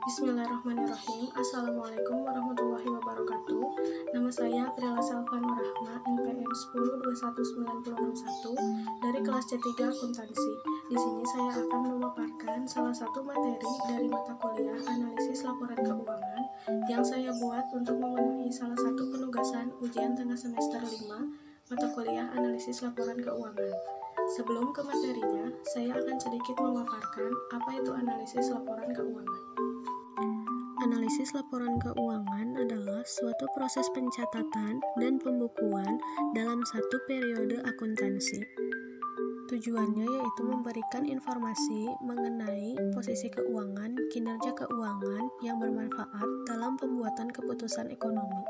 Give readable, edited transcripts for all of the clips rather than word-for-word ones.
Bismillahirrahmanirrahim. Assalamualaikum warahmatullahi wabarakatuh. Nama saya Prila Salvanur Rahma, NPM 10219061 dari kelas C3 Akuntansi. Di sini saya akan memaparkan salah satu materi dari mata kuliah Analisis Laporan Keuangan yang saya buat untuk memenuhi salah satu penugasan ujian tengah semester 5 mata kuliah Analisis Laporan Keuangan. Sebelum ke materinya, saya akan sedikit memaparkan apa itu analisis laporan keuangan. Analisis laporan keuangan adalah suatu proses pencatatan dan pembukuan dalam satu periode akuntansi. Tujuannya yaitu memberikan informasi mengenai posisi keuangan, kinerja keuangan yang bermanfaat dalam pembuatan keputusan ekonomi.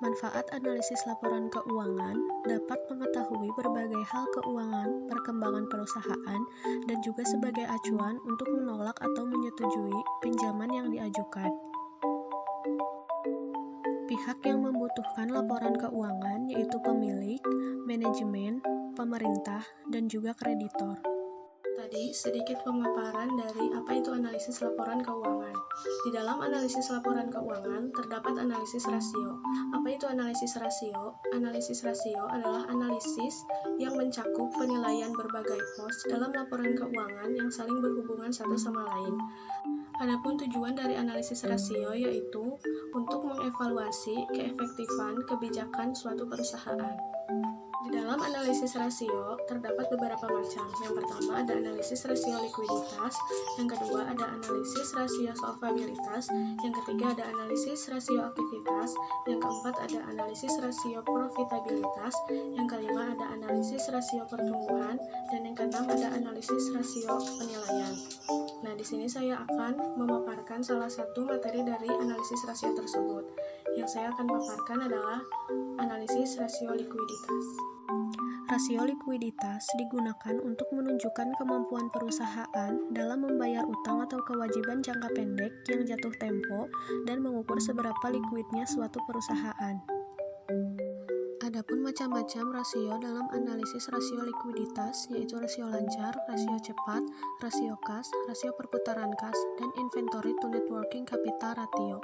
Manfaat analisis laporan keuangan dapat mengetahui berbagai hal keuangan, perkembangan perusahaan, dan juga sebagai acuan untuk menolak atau menyetujui pinjaman yang diajukan. Pihak yang membutuhkan laporan keuangan yaitu pemilik, manajemen, pemerintah, dan juga kreditor. Tadi sedikit pemaparan dari apa itu analisis laporan keuangan. Di dalam analisis laporan keuangan terdapat analisis rasio. Apa itu analisis rasio? Analisis rasio adalah analisis yang mencakup penilaian berbagai pos dalam laporan keuangan yang saling berhubungan satu sama lain. Adapun tujuan dari analisis rasio yaitu untuk mengevaluasi keefektifan kebijakan suatu perusahaan. Di dalam analisis rasio terdapat beberapa macam. Yang pertama ada analisis rasio likuiditas, yang kedua ada analisis rasio solvabilitas, yang ketiga ada analisis rasio aktivitas, yang keempat ada analisis rasio profitabilitas, yang kelima ada analisis rasio pertumbuhan, dan yang keenam ada analisis rasio penilaian. Nah, di sini saya akan memaparkan salah satu materi dari analisis rasio tersebut. Yang saya akan paparkan adalah analisis rasio likuiditas. Rasio likuiditas digunakan untuk menunjukkan kemampuan perusahaan dalam membayar utang atau kewajiban jangka pendek yang jatuh tempo dan mengukur seberapa likuidnya suatu perusahaan. Adapun macam-macam rasio dalam analisis rasio likuiditas yaitu rasio lancar, rasio cepat, rasio kas, rasio perputaran kas, dan inventory to net working capital ratio.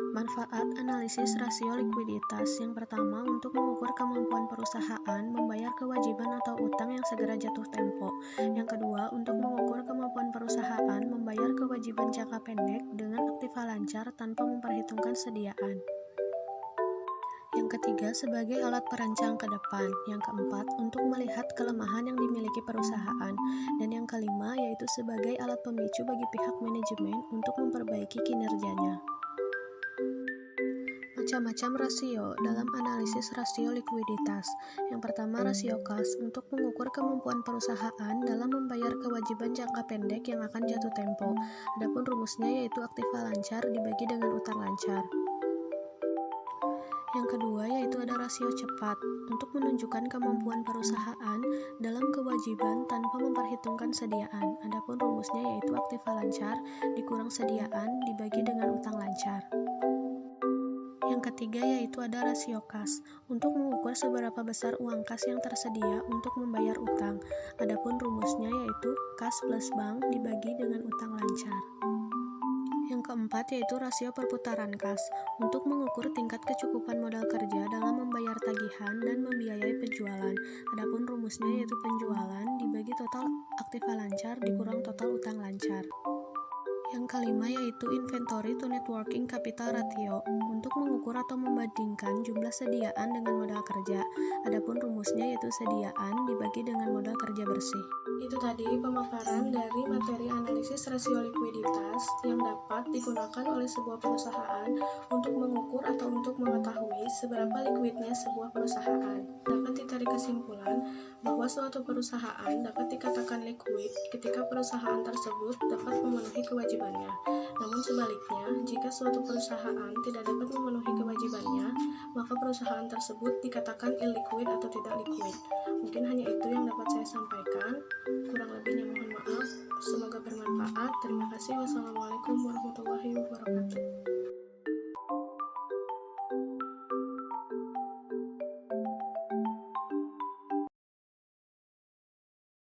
Manfaat analisis rasio likuiditas yang pertama untuk mengukur kemampuan perusahaan membayar kewajiban atau utang yang segera jatuh tempo. Yang kedua untuk mengukur kemampuan perusahaan membayar kewajiban jangka pendek dengan aktiva lancar tanpa memperhitungkan sediaan. Yang ketiga sebagai alat perancang ke depan. Yang keempat untuk melihat kelemahan yang dimiliki perusahaan. Dan yang kelima yaitu sebagai alat pemicu bagi pihak manajemen untuk memperbaiki kinerjanya. Macam-macam rasio dalam analisis rasio likuiditas. Yang pertama rasio kas untuk mengukur kemampuan perusahaan dalam membayar kewajiban jangka pendek yang akan jatuh tempo. Adapun rumusnya yaitu aktiva lancar dibagi dengan utang lancar. Yang kedua yaitu ada rasio cepat untuk menunjukkan kemampuan perusahaan dalam kewajiban tanpa memperhitungkan sediaan. Adapun rumusnya yaitu aktiva lancar dikurang sediaan dibagi dengan utang lancar. Yang ketiga yaitu ada rasio kas untuk mengukur seberapa besar uang kas yang tersedia untuk membayar utang. Adapun rumusnya yaitu kas plus bank dibagi dengan utang lancar. Yang keempat yaitu rasio perputaran kas untuk mengukur tingkat kecukupan modal kerja dalam membayar tagihan dan membiayai penjualan. Adapun rumusnya yaitu penjualan dibagi total aktiva lancar dikurang total utang lancar. Yang kelima yaitu inventory to net working capital ratio untuk mengukur atau membandingkan jumlah sediaan dengan modal kerja. Adapun rumusnya yaitu sediaan dibagi dengan modal kerja bersih. Itu tadi pemaparan dari materi analisis rasio likuiditas yang dapat digunakan oleh sebuah perusahaan untuk mengukur atau untuk mengetahui seberapa likuidnya sebuah perusahaan. Dapat ditarik kesimpulan bahwa suatu perusahaan dapat dikatakan likuid ketika perusahaan tersebut dapat memenuhi kewajibannya. Namun sebaliknya, jika suatu perusahaan tidak dapat memenuhi kewajibannya, maka perusahaan tersebut dikatakan illiquid atau tidak liquid. Mungkin hanya itu yang dapat saya sampaikan. Kurang lebihnya mohon maaf. Semoga bermanfaat. Terima kasih. Wassalamualaikum warahmatullahi wabarakatuh.